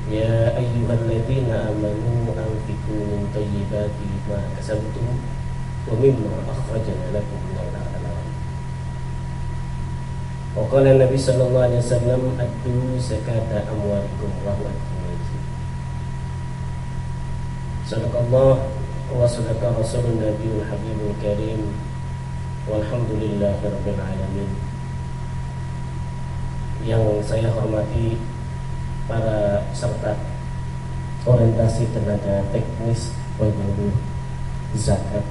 Ya ayyuhalladzina amanu anfiqu min thayyibati ma kasabtum wa mimma akhrajna lakum minal ardh. Wa qala Nabi sallallahu alaihi wasallam addu zakata amwalikum wa huwa al-khumusi. Sadaqallah wa sadaqa rasulun nabiyul habibul karim. Walhamdulillahi rabbil alamin. Yang saya hormati para peserta orientasi tenaga teknis pengurus zakat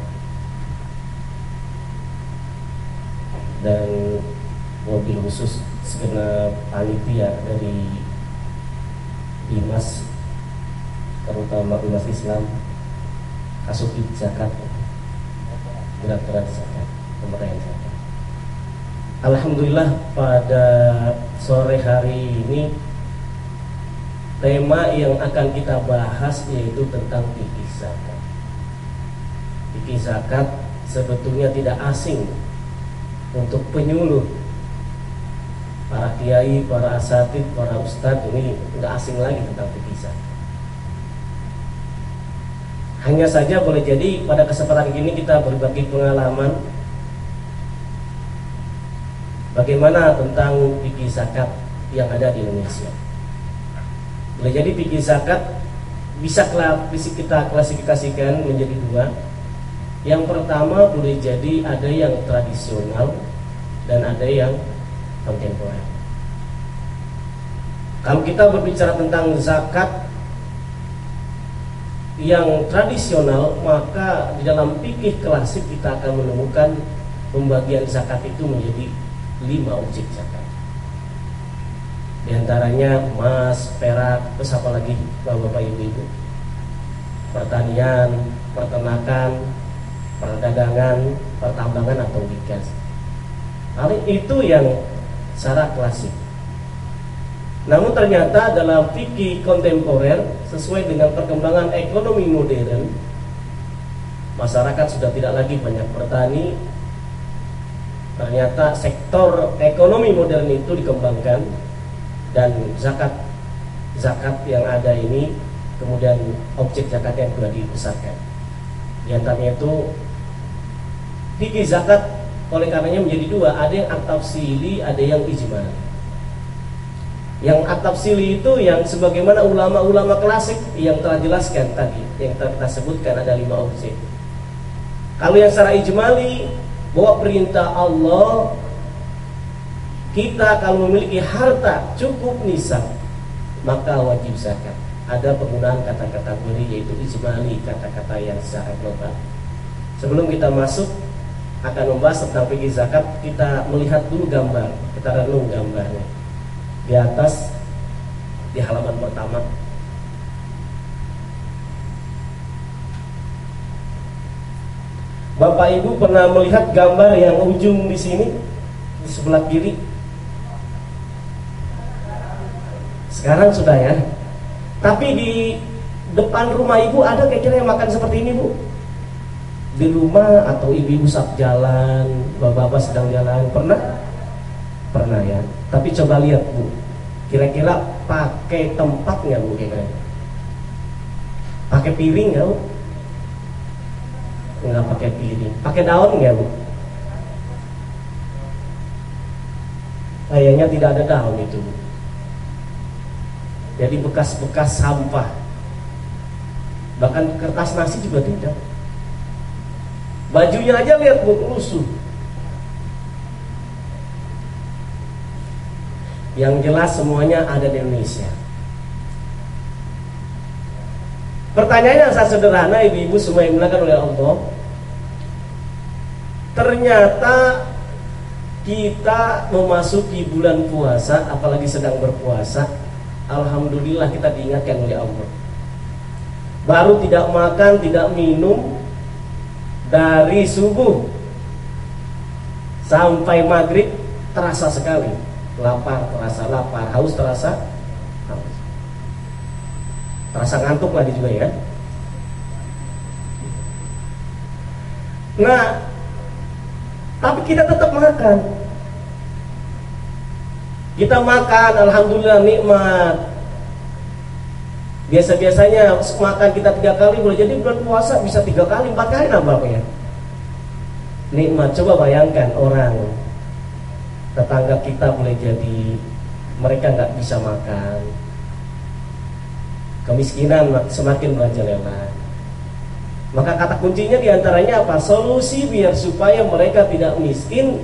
dan mobil khusus segenap panitia dari Dinas, terutama Dinas Islam, Kasubdit Zakat, Direktorat Zakat, Pemberdayaan Zakat. Alhamdulillah pada sore hari ini tema yang akan kita bahas yaitu tentang fikih zakat. Fikih zakat sebetulnya tidak asing untuk penyuluh para kiai, para asatid, para ustadz, ini tidak asing lagi tentang fikih zakat. Hanya saja boleh jadi pada kesempatan ini kita berbagi pengalaman bagaimana tentang fikih zakat yang ada di Indonesia. Boleh jadi fikih zakat bisa kita klasifikasikan menjadi dua. Yang pertama boleh jadi ada yang tradisional dan ada yang kontemporer. Kalau kita berbicara tentang zakat yang tradisional, maka di dalam fikih klasik kita akan menemukan pembagian zakat itu menjadi 5 objek zakat. Di antaranya emas, perak, terus apa lagi Bapak Ibu? Pertanian, peternakan, perdagangan, pertambangan atau migas. Hal itu yang secara klasik. Namun ternyata dalam fikih kontemporer, sesuai dengan perkembangan ekonomi modern, masyarakat sudah tidak lagi banyak bertani. Ternyata sektor ekonomi modern itu dikembangkan dan zakat yang ada ini kemudian objek zakat yang sudah dibesarkan. Di antaranya itu fikih zakat oleh karenanya menjadi dua, ada yang at-tafsili, ada yang ijmali. Yang at-tafsili itu yang sebagaimana ulama-ulama klasik yang telah jelaskan tadi, yang telah kita sebutkan ada 5 objek. Kalau yang secara ijmali, bahwa perintah Allah, kita kalau memiliki harta cukup nisab maka wajib zakat. Ada penggunaan kata-kata beri yaitu ijmali, kata-kata yang secara global. Sebelum kita masuk akan membahas tentang fikih zakat, kita melihat dulu gambar, kita renung gambarnya di atas di halaman pertama. Bapak Ibu pernah melihat gambar yang ujung di sini di sebelah kiri? Sekarang sudah ya. Tapi di depan rumah Ibu ada kira-kira yang makan seperti ini, Bu? Di rumah atau ibu-ibu saat jalan, bapak-bapak sedang jalan, pernah? Pernah ya. Tapi coba lihat, Bu. Kira-kira pakai tempat nggak, Bu? Kira-kira pakai piring nggak, Bu? Nggak pakai piring. Pakai daun nggak, Bu? Kayaknya tidak ada daun itu, Bu. Jadi bekas-bekas sampah. Bahkan kertas nasi juga tidak. Bajunya aja lihat, Bu, lusuh. Yang jelas semuanya ada di Indonesia. Pertanyaannya sangat sederhana, ibu-ibu semua yang dimuliakan oleh Allah. Ternyata kita memasuki bulan puasa, apalagi sedang berpuasa, alhamdulillah kita diingatkan oleh Allah. Baru tidak makan, tidak minum dari subuh sampai maghrib, terasa sekali lapar, terasa lapar, haus, terasa haus. Terasa ngantuk lagi juga ya. Nah, tapi kita tetap makan. Kita makan, alhamdulillah nikmat. Biasa-biasanya makan kita 3 kali, boleh jadi bulan puasa bisa 3 kali, 4 kali nampaknya. Nikmat. Coba bayangkan orang tetangga kita boleh jadi mereka nggak bisa makan, kemiskinan semakin merajalela. Maka kata kuncinya diantaranya apa? Solusi biar supaya mereka tidak miskin,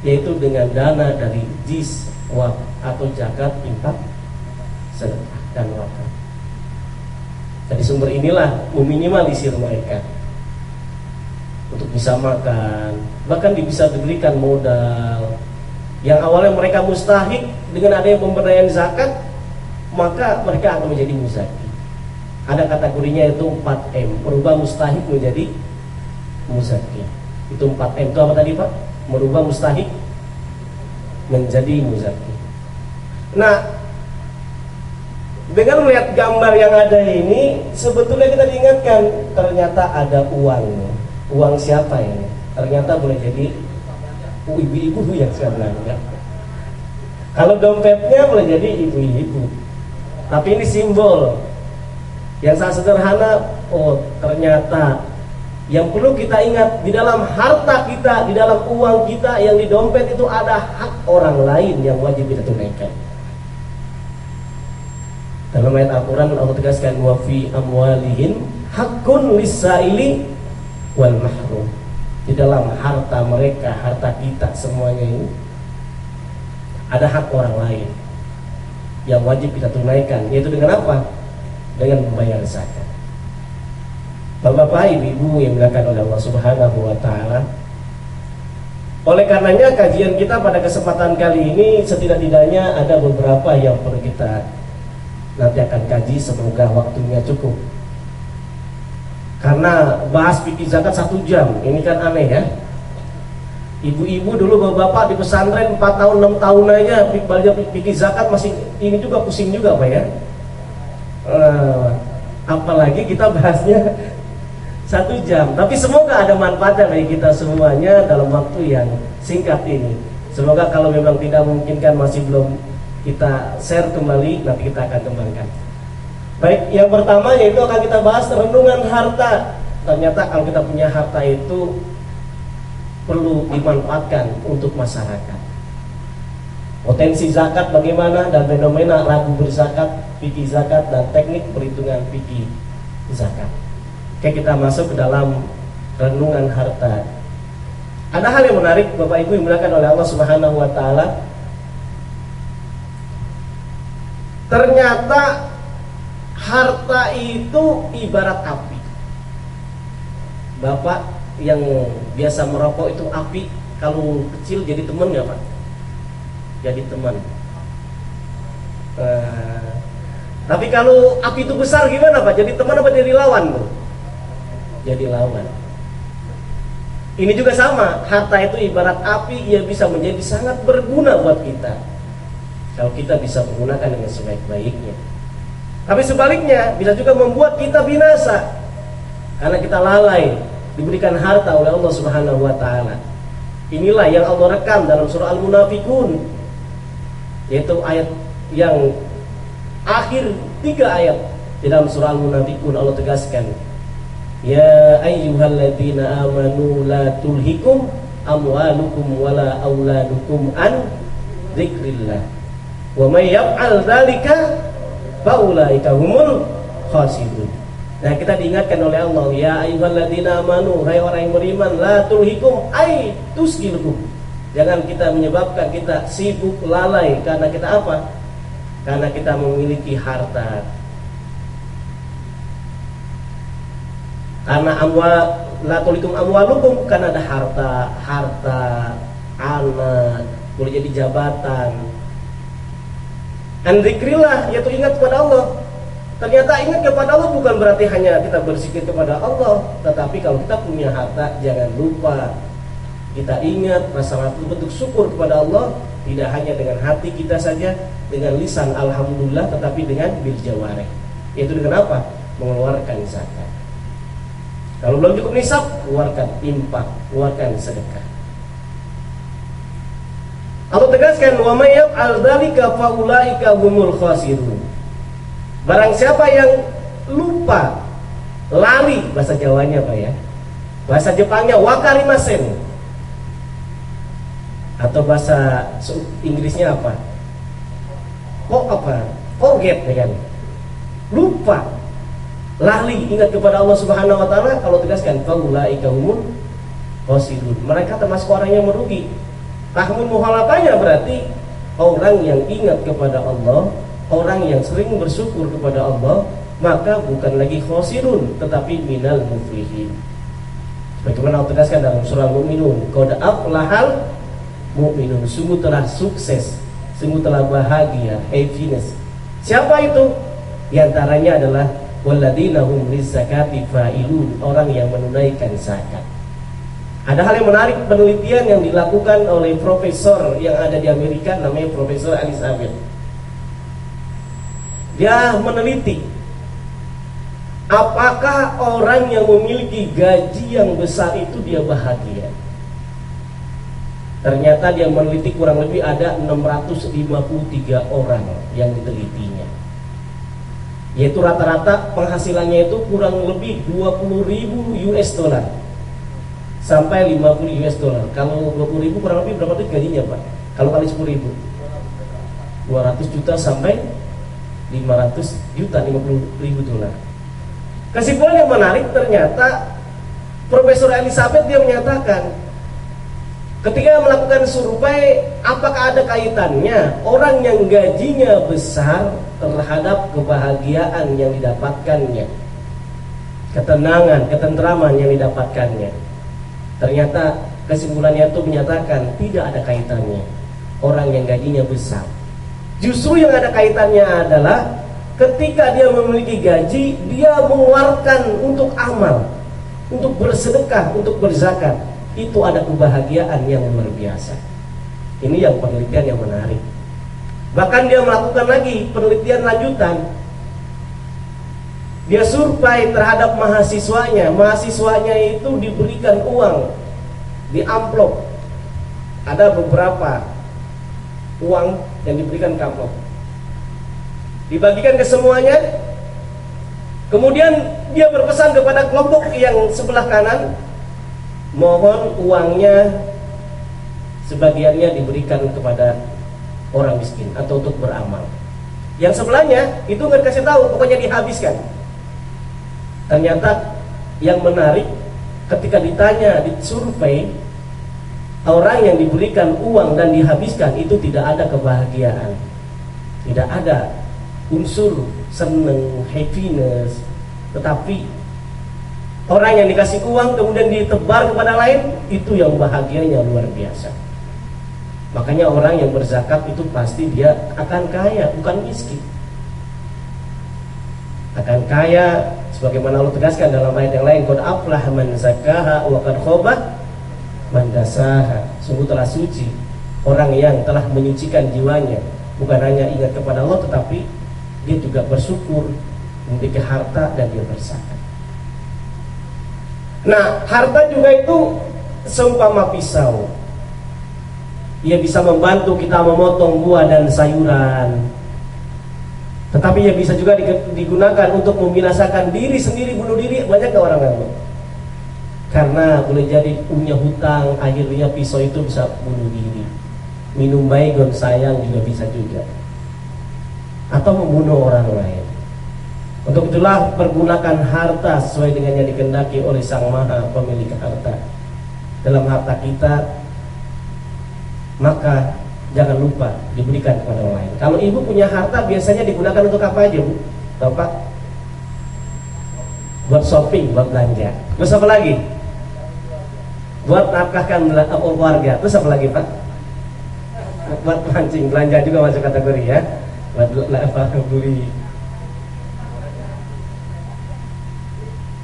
yaitu dengan dana dari jizwah atau zakat, infak, sedekah dan wakaf. Dari sumber inilah meminimalisir mereka untuk bisa makan, bahkan bisa diberikan modal. Yang awalnya mereka mustahik, dengan adanya pemberdayaan zakat, maka mereka akan menjadi muzaki. Ada kategorinya itu 4M, merubah mustahik menjadi muzaki. Itu 4M itu apa tadi Pak? Merubah mustahik menjadi muzaki. Nah, dengan melihat gambar yang ada ini, sebetulnya kita diingatkan ternyata ada uang. Uang siapa ini? Ternyata boleh jadi ibu-ibu yang saya belanja. Kalau dompetnya boleh jadi ibu-ibu. Tapi ini simbol yang sangat sederhana. Oh, ternyata yang perlu kita ingat, di dalam harta kita, di dalam uang kita yang di dompet itu ada hak orang lain yang wajib kita tunaikan. Dalam ayat Al-Quran Allah tegaskan, wa fi amwalihim haqqun lis-sa'ili wal mahrum. Di dalam harta mereka, harta kita semuanya ini ada hak orang lain yang wajib kita tunaikan, yaitu dengan apa? Dengan membayar zakat. Bapak-bapak, ibu-ibu yang dimuliakan oleh Allah Subhanahu wa taala. Oleh karenanya kajian kita pada kesempatan kali ini setidak-tidaknya ada beberapa yang perlu kita nanti akan kaji, semoga waktunya cukup. Karena bahas fikih zakat 1 jam, ini kan aneh ya. Ibu-ibu dulu, bapak-bapak di pesantren 4 tahun 6 tahun aja belajar fikih zakat masih ini juga pusing juga Pak ya. Apalagi kita bahasnya 1 jam. Tapi semoga ada manfaatnya bagi kita semuanya dalam waktu yang singkat ini. Semoga kalau memang tidak memungkinkan, masih belum kita share kembali, nanti kita akan kembangkan. Baik, yang pertama yaitu akan kita bahas renungan harta. Ternyata kalau kita punya harta itu perlu dimanfaatkan untuk masyarakat. Potensi zakat bagaimana dan fenomena ragu berzakat, fikih zakat dan teknik perhitungan fikih zakat. Oke, kita masuk ke dalam renungan harta. Ada hal yang menarik Bapak Ibu yang dimuliakan oleh Allah Subhanahu wa taala. Ternyata harta itu ibarat api. Bapak yang biasa merokok itu, api kalau kecil jadi teman nggak Pak? Jadi teman. Tapi kalau api itu besar gimana Pak? Jadi teman apa jadi lawan? Jadi lawan. Ini juga sama, harta itu ibarat api, ia bisa menjadi sangat berguna buat kita kalau kita bisa menggunakan dengan sebaik-baiknya. Tapi sebaliknya bisa juga membuat kita binasa karena kita lalai diberikan harta oleh Allah Subhanahu wa taala. Inilah yang Allah rekam dalam surah Al-Munafikun, yaitu ayat yang akhir 3 ayat di dalam surah Al-Munafikun. Allah tegaskan, ya ayyuhalladzina amanu la tulhikum amwalukum wala auladukum an dzikrillah wa may yaf'al dzalika faulaika humul khasirun. Nah, kita diingatkan oleh Allah, ya ayyuhalladzina amanu, hai orang yang beriman, la tulhikum ay tusgilkum. Jangan kita menyebabkan kita sibuk lalai karena kita apa? Karena kita memiliki harta. Karena la tulhikum amwalukum, karena ada harta, anak, boleh jadi jabatan. Dzikrillah, yaitu ingat kepada Allah. Ternyata ingat kepada Allah bukan berarti hanya kita berzikir kepada Allah, tetapi kalau kita punya harta, jangan lupa kita ingat masalah bentuk syukur kepada Allah, tidak hanya dengan hati kita saja, dengan lisan alhamdulillah, tetapi dengan bil jawarih, yaitu dengan apa? Mengeluarkan zakat. Kalau belum cukup nisab, keluarkan infak, keluarkan sedekah. Allah tegaskan, wa may yaf'al dzalika faulaika humul khasirun. Barang siapa yang lupa, lari bahasa Jawanya Pak ya. Bahasa Jepangnya wakarimasen. Atau bahasa Inggrisnya apa? Forget ya kan. Lupa, lari, ingat kepada Allah Subhanahu wa taala, kalau tegaskan faulaika humul khosirun. Mereka termasuk orang yang merugi. Tahmun muhalafahnya berarti orang yang ingat kepada Allah, orang yang sering bersyukur kepada Allah, maka bukan lagi khosirun tetapi minal muflihin. Bagaimana Allah tegaskan dalam surah Al-Mu'minun, qad aflahal mu'minun, sungguh telah sukses, sungguh telah bahagia, happiness. Siapa itu? Di antaranya adalah walladzina hum lizzakati fa'ilun, orang yang menunaikan zakat. Ada hal yang menarik, penelitian yang dilakukan oleh profesor yang ada di Amerika, namanya Profesor Elizabeth. Dia meneliti apakah orang yang memiliki gaji yang besar itu dia bahagia. Ternyata dia meneliti kurang lebih ada 653 orang yang ditelitinya, yaitu rata-rata penghasilannya itu kurang lebih 20.000 US dollar sampai 50 US dollar. Kalau 20.000 kurang lebih berapa tuh gajinya Pak? Kalau kali 10.000 200 juta sampai 500 juta, 50.000 dolar. Kesimpulan yang menarik, ternyata Profesor Elizabeth dia menyatakan ketika melakukan survei, apakah ada kaitannya orang yang gajinya besar terhadap kebahagiaan yang didapatkannya, ketenangan, ketentraman yang didapatkannya. Ternyata kesimpulannya itu menyatakan tidak ada kaitannya orang yang gajinya besar. Justru yang ada kaitannya adalah ketika dia memiliki gaji, dia mengeluarkan untuk amal, untuk bersedekah, untuk berzakat. Itu ada kebahagiaan yang luar biasa. Ini yang penelitian yang menarik. Bahkan dia melakukan lagi penelitian lanjutan. Dia survei terhadap mahasiswanya. Mahasiswanya itu diberikan uang di amplop. Ada beberapa uang yang diberikan ke amplop, dibagikan ke semuanya. Kemudian dia berpesan kepada kelompok yang sebelah kanan, mohon uangnya sebagiannya diberikan kepada orang miskin atau untuk beramal. Yang sebelahnya itu nggak dikasih tahu, pokoknya dihabiskan. Ternyata yang menarik, ketika ditanya, disurvei, orang yang diberikan uang dan dihabiskan itu tidak ada kebahagiaan, tidak ada unsur seneng, happiness. Tetapi orang yang dikasih uang kemudian ditebar kepada lain, itu yang bahagianya luar biasa. Makanya orang yang berzakat itu pasti dia akan kaya, bukan miskin. Akan kaya, sebagaimana Allah tegaskan dalam ayat yang lain, qad aflaha man zakkaha wa qad khaba man dasaha. Sungguh telah suci orang yang telah menyucikan jiwanya, bukan hanya ingat kepada Allah tetapi dia juga bersyukur, memiliki harta dan dia berzakat. Nah, harta juga itu seumpama pisau. Ia bisa membantu kita memotong buah dan sayuran, tetapi ia bisa juga digunakan untuk membinasakan diri sendiri, bunuh diri. Banyak gak orang nganggur? Karena boleh jadi punya hutang, akhirnya pisau itu bisa bunuh diri. Minum baygon sayang juga bisa juga, atau membunuh orang lain. Untuk itulah pergunakan harta sesuai dengan yang dikehendaki oleh Sang Maha Pemilik harta dalam harta kita, maka jangan lupa diberikan kepada orang lain. Kalau ibu punya harta biasanya digunakan untuk apa aja, Bu? Bapak? Buat shopping, buat belanja. Terus apa lagi? Buat nafkahkan keluarga. Terus apa lagi, Pak? Buat mancing, belanja juga masuk kategori ya. Buat beli.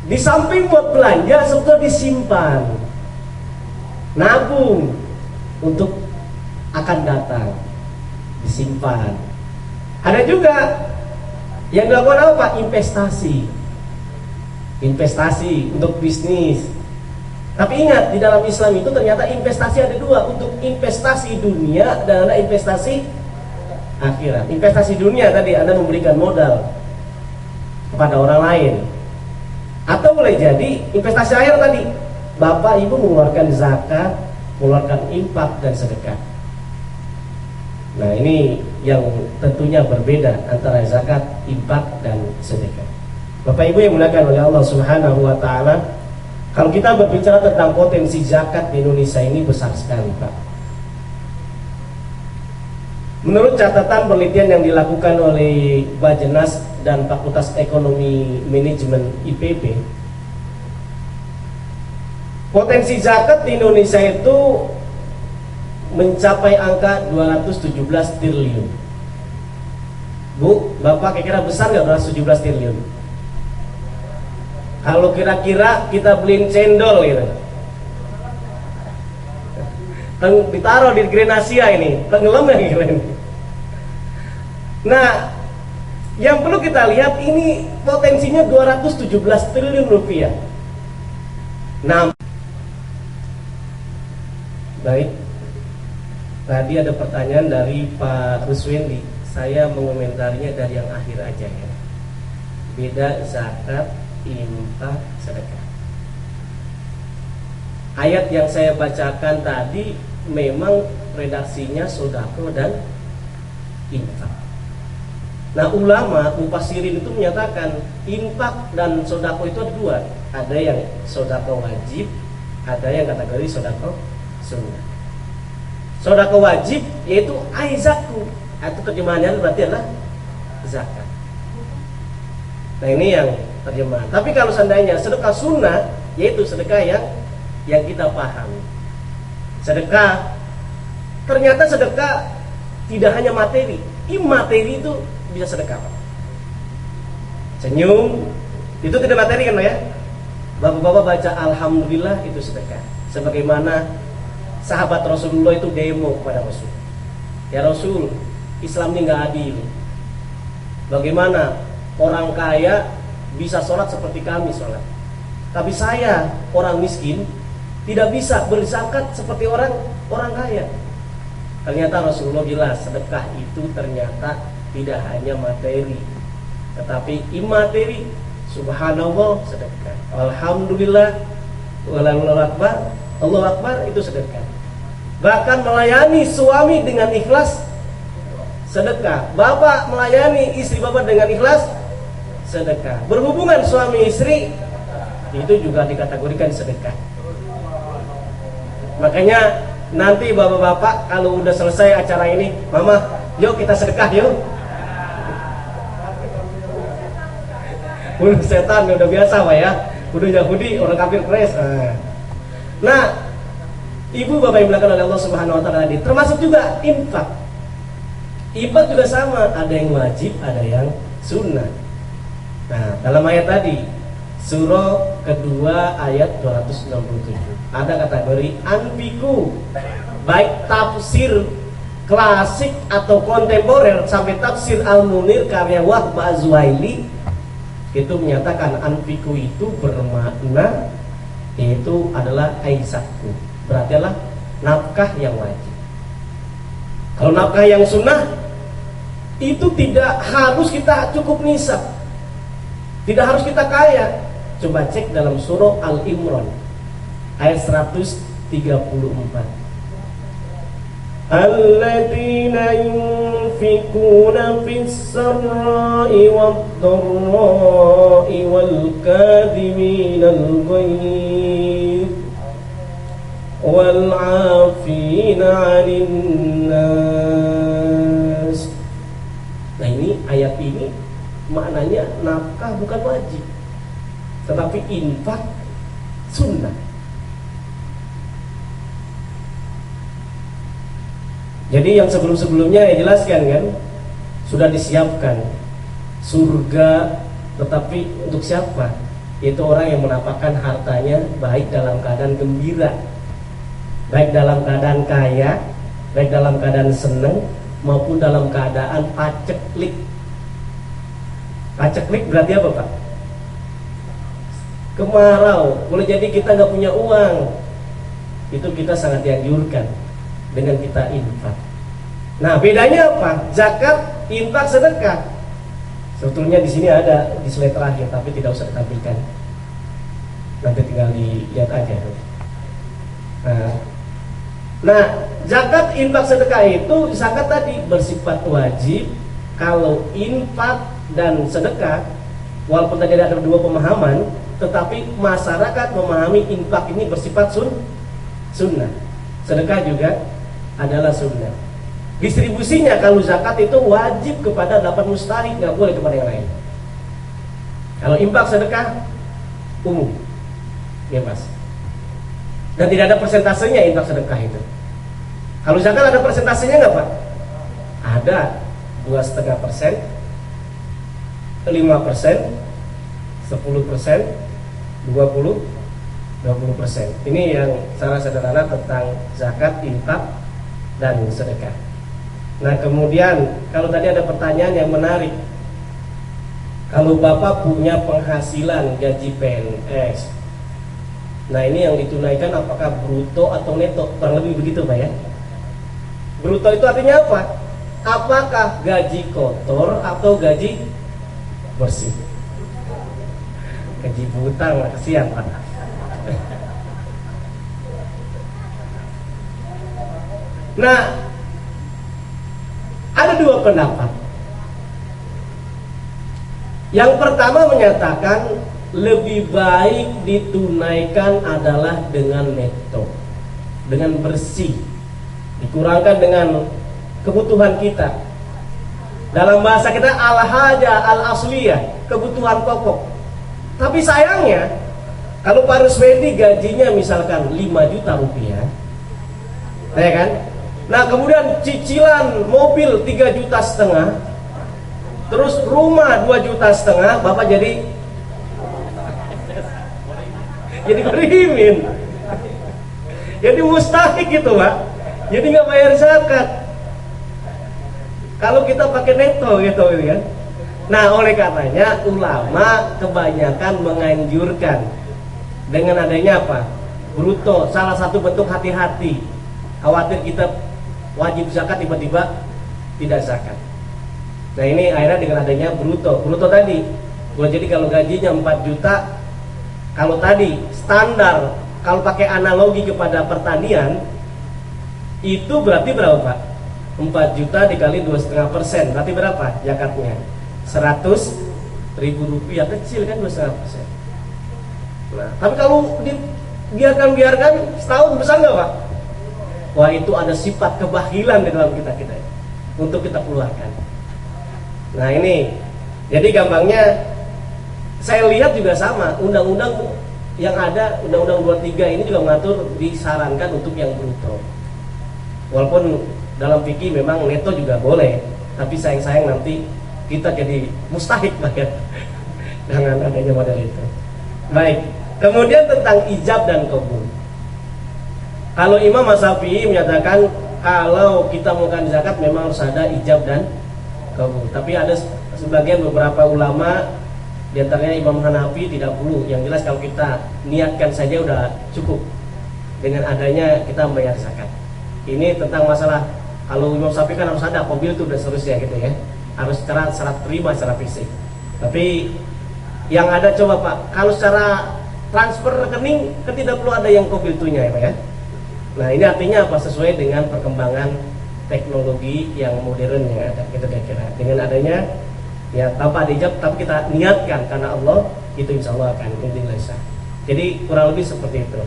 Di samping buat belanja, sebetulnya disimpan, nabung untuk akan datang, disimpan. Ada juga yang dilakukan apa? Investasi untuk bisnis. Tapi ingat, di dalam Islam itu ternyata investasi ada dua, untuk investasi dunia dan ada investasi akhirat. Investasi dunia tadi Anda memberikan modal kepada orang lain. Atau boleh jadi investasi akhir tadi, bapak ibu mengeluarkan zakat, mengeluarkan infak dan sedekah. Nah ini yang tentunya berbeda antara zakat, infak dan sedekah. Bapak ibu yang dimuliakan oleh Allah Subhanahu wa taala, kalau kita berbicara tentang potensi zakat di Indonesia ini besar sekali, Pak. Menurut catatan penelitian yang dilakukan oleh Bajenas dan Fakultas Ekonomi Manajemen IPB, potensi zakat di Indonesia itu mencapai angka 217 triliun. Bu, Bapak kira-kira besar nggak 217 triliun? Kalau kira-kira kita beliin cendol gitu, ditaruh di Grand Asia ini, tenggelam ya kira ini. Nah, yang perlu kita lihat ini potensinya 217 triliun rupiah. Nah, baik. Tadi ada pertanyaan dari Pak Ruswendi. Saya mengomentarinya dari yang akhir aja ya. Beda zakat, infak, sedekah. Ayat yang saya bacakan tadi memang redaksinya sodako dan infak. Nah ulama mufassirin itu menyatakan infak dan sodako itu ada dua. Ada yang sodako wajib, ada yang kategori sodako sunnah. Sodako wajib yaitu aizaku, atau terjemahannya berarti adalah zakat. Nah ini yang terjemahan. Tapi kalau seandainya sedekah sunnah, yaitu sedekah yang kita pahami. Sedekah, ternyata sedekah tidak hanya materi, imateri itu bisa sedekah. Senyum itu tidak materi kan ya? Bapak-bapak baca alhamdulillah itu sedekah. Sebagaimana sahabat Rasulullah itu demo kepada Rasul. Ya Rasul, Islam ini nggak adil. Bagaimana orang kaya bisa sholat seperti kami sholat, tapi saya orang miskin tidak bisa berzakat seperti orang kaya. Ternyata Rasulullah jelas sedekah itu ternyata tidak hanya materi, tetapi imateri. Subhanallah sedekah, alhamdulillah, Allahu akbar, Allahu akbar itu sedekah. Bahkan melayani suami dengan ikhlas sedekah. Bapak melayani istri bapak dengan ikhlas sedekah. Berhubungan suami istri itu juga dikategorikan sedekah. Makanya nanti bapak-bapak kalau udah selesai acara ini, mama, yuk kita sedekah yuk. Udah setan udah biasa Pak ya. Udah Yahudi orang kafir keras. Nah, ibu bapak yang dimuliakan oleh Allah Subhanahu wa taala tadi, termasuk juga infak. Infak juga sama, ada yang wajib, ada yang sunnah. Nah, dalam ayat tadi surah kedua ayat 267 ada kategori anfiku, baik tafsir klasik atau kontemporer sampai tafsir Al-Munir karya Wahba Az-Zuhaili itu menyatakan anfiku itu bermakna yaitu adalah aizatku, berarti adalah nafkah yang wajib. Kalau nafkah yang sunnah itu tidak harus kita cukup nisab, tidak harus kita kaya. Coba cek dalam surah Al-Imran ayat 134. Alladzina yunfikuna fis sarra'i wad-dharra'i wal kadhiminal ghaidh wal 'afina 'anil nas. Nah ini ayat ini maknanya nafkah bukan wajib, tetapi infak sunnah. Jadi yang sebelum-sebelumnya ya jelaskan kan, sudah disiapkan surga, tetapi untuk siapa? Itu orang yang menapakkan hartanya baik dalam keadaan gembira, baik dalam keadaan kaya, baik dalam keadaan senang, maupun dalam keadaan paceklik. Paceklik berarti apa Pak? Kemarau. Boleh jadi kita nggak punya uang, itu kita sangat dianjurkan dengan kita infak. Nah bedanya apa? Zakat, infak, sedekah. Sebetulnya di sini ada di slide terakhir, tapi tidak usah ditampilkan. Nanti tinggal dilihat aja. Nah, zakat, infak, sedekah itu zakat tadi bersifat wajib. Kalau infak dan sedekah, walaupun tadi ada dua pemahaman, tetapi masyarakat memahami infak ini bersifat sunnah. Sedekah juga adalah sunnah. Distribusinya kalau zakat itu wajib kepada 8 mustahik, nggak boleh kepada yang lain. Kalau infak sedekah umum, bebas. Dan tidak ada persentasenya infak sedekah itu. Kalau zakat ada persentasenya nggak Pak? Ada, 2,5%, 5%, 10%, 20%. Ini yang secara sederhana tentang zakat, infak, dan sedekah. Nah kemudian kalau tadi ada pertanyaan yang menarik, kalau Bapak punya penghasilan gaji PNS, nah ini yang ditunaikan apakah bruto atau neto? Kurang lebih begitu Pak ya. Bruto itu artinya apa? Apakah gaji kotor atau gaji bersih? Gaji buta, kasihan Pak. Nah, ada dua pendapat. Yang pertama menyatakan lebih baik ditunaikan adalah dengan neto, dengan bersih, dikurangkan dengan kebutuhan kita. Dalam bahasa kita al-haja al-asliyah, kebutuhan pokok. Tapi sayangnya kalau Pak Ruswendi gajinya misalkan 5 juta rupiah, ya kan? Nah kemudian cicilan mobil 3,5 juta, terus rumah 2,5 juta, Bapak jadi berimin, jadi mustahik gitu Pak, jadi nggak bayar zakat kalau kita pakai neto gitu kan. Nah oleh karenanya ulama kebanyakan menganjurkan dengan adanya apa? Bruto. Salah satu bentuk hati-hati, khawatir kita wajib zakat tiba-tiba tidak zakat. Nah ini akhirnya dengan adanya bruto tadi. Jadi kalau gajinya 4 juta, kalau tadi standar, kalau pakai analogi kepada pertanian, itu berarti berapa Pak? 4 juta dikali 2,5%, berarti berapa zakatnya? 100.000 rupiah, kecil kan 2,5%. Nah, tapi kalau dibiarkan setahun besar nggak Pak? Wah itu ada sifat kebahilan di dalam kita untuk kita keluarkan. Nah ini, jadi gampangnya saya lihat juga sama, undang-undang yang ada, undang-undang 23 ini juga mengatur disarankan untuk yang bruto. Walaupun dalam fikih memang neto juga boleh, tapi sayang-sayang nanti kita jadi mustahik Pak ya, dengan adanya model itu. Baik, kemudian tentang ijab dan qabul. Kalau Imam Syafi'i menyatakan kalau kita melakukan zakat memang harus ada ijab dan qabul. Tapi ada sebagian beberapa ulama, di antaranya Imam Hanafi, tidak perlu. Yang jelas kalau kita niatkan saja udah cukup dengan adanya kita membayar zakat. Ini tentang masalah kalau Imam Syafi'i kan harus ada qabil itu dan seterusnya gitu ya. Harus secara terima secara fisik. Tapi yang ada coba Pak, kalau secara transfer rekening kan tidak perlu ada yang qabil itunya ya Pak ya. Nah ini artinya apa? Sesuai dengan perkembangan teknologi yang modern yang ada, kita kira. Dengan adanya ya tanpa ada ijab, tapi kita niatkan karena Allah, itu insya Allah akan bisa. Jadi kurang lebih seperti itu.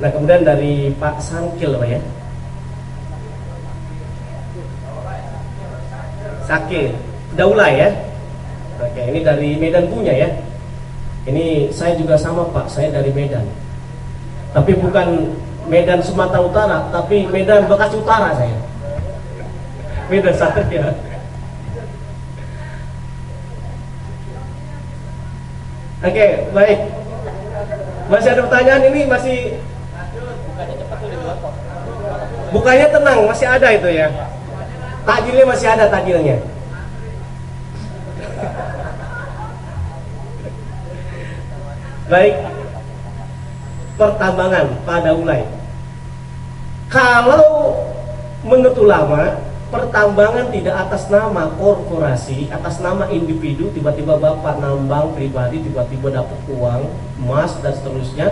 Nah kemudian dari Pak Sankil Pak ya, Sakil Daula ya. Oke, ini dari Medan punya ya. Ini saya juga sama Pak, saya dari Medan. Tapi bukan Medan Sumatera Utara, tapi Medan Bekasi Utara saya. Medan Satria. Oke, baik. Masih ada pertanyaan ini masih. Bukanya tenang, masih ada itu ya. Takjilnya masih ada takjilnya. Baik. Pertambangan pada mulai. Kalau menurut ulama pertambangan tidak atas nama korporasi, atas nama individu, tiba-tiba bapak nambang pribadi, tiba-tiba dapat uang, emas dan seterusnya,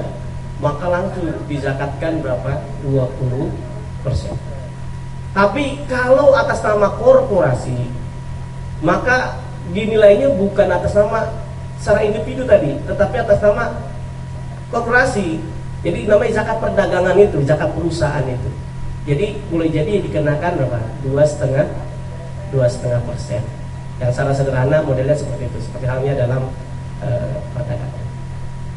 maka langsung dizakatkan berapa? 20%. Tapi kalau atas nama korporasi, maka dinilainya bukan atas nama secara individu tadi, tetapi atas nama korporasi. Jadi namanya zakat perdagangan itu, zakat perusahaan itu. Jadi boleh jadi dikenakan berapa? 2,5%. Yang secara sederhana modelnya seperti itu, seperti halnya dalam perdagangan.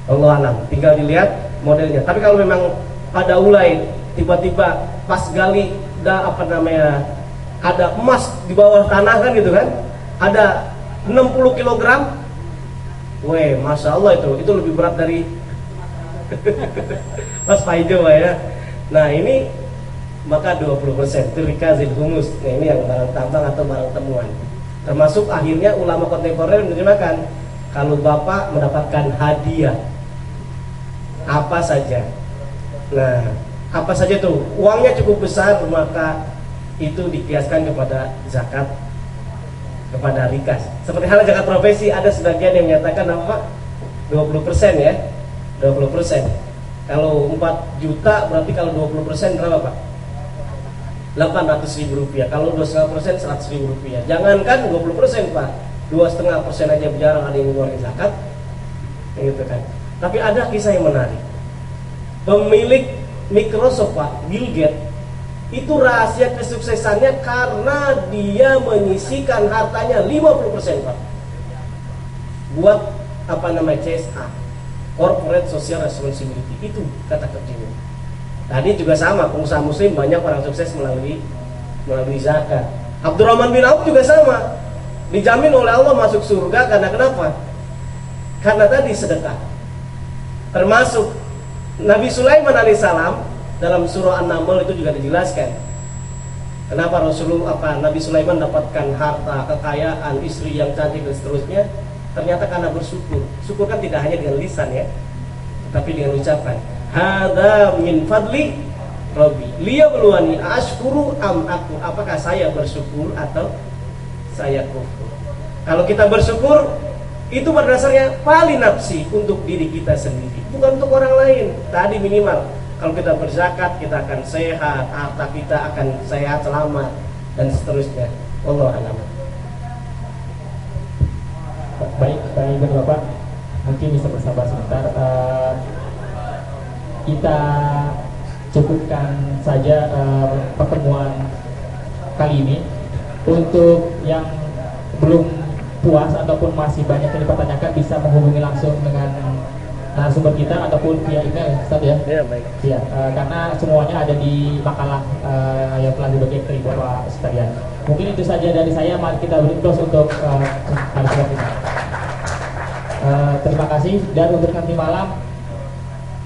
Allah alam, tinggal dilihat modelnya. Tapi kalau memang pada ulai tiba-tiba pas gali ada ada emas di bawah tanah kan gitu kan, ada 60 kg, weh, masya Allah itu lebih berat dari Mas Paijo ya. Nah ini maka 20% tirikazil humus. Nah ini yang barang tambang atau barang temuan. Termasuk akhirnya ulama kontemporer menerjemahkan kalau bapak mendapatkan hadiah apa saja. Nah apa saja tuh uangnya cukup besar, maka itu dikiaskan kepada zakat kepada rikas. Seperti halnya zakat profesi, ada sebagian yang menyatakan apa 20% ya, 20%. Kalau 4 juta berarti kalau 20% berapa Pak? 800.000 rupiah. Kalau 2,5% 100.000 rupiah. Jangankan 20% Pak, 2,5% aja jarang ada yang mengeluarkan zakat, gitu kan. Tapi ada kisah yang menarik. Pemilik Microsoft Pak, Bill Gates, itu rahasia kesuksesannya karena dia menyisikan hartanya 50% Pak buat CSA, Corporate Social Responsibility. Itu kata kerjanya. Tadi juga sama, pengusaha muslim banyak orang sukses melalui zakat. Abdurrahman bin Auf juga sama, dijamin oleh Allah masuk surga karena kenapa? Karena tadi sedekah. Termasuk Nabi Sulaiman alaihissalam dalam surah An-Naml itu juga dijelaskan kenapa Nabi Sulaiman dapatkan harta, kekayaan, istri yang cantik dan seterusnya. Ternyata karena bersyukur. Syukur kan tidak hanya dengan lisan ya, tetapi dengan ucapan. Hada min fadli Rabbi liyabluwani ashkuru am aku. Apakah saya bersyukur atau saya kufur? Kalau kita bersyukur itu berdasarnya paling nafsi untuk diri kita sendiri, bukan untuk orang lain. Tadi minimal kalau kita berzakat kita akan sehat, harta kita akan sehat, selamat dan seterusnya. Wallahu a'lam. Baik Bapak, mungkin bisa bersabar sebentar. Kita cukupkan saja pertemuan kali ini. Untuk yang belum puas ataupun masih banyak yang dipertanyakan bisa menghubungi langsung dengan narasumber kita ataupun via email, Ustaz ya. Ya baik. Ya, karena semuanya ada di makalah yang telah dibagikan ke Bapak sekalian. Mungkin itu saja dari saya. Mari kita beri close untuk narasumber ini. Terima kasih. Dan untuk nanti malam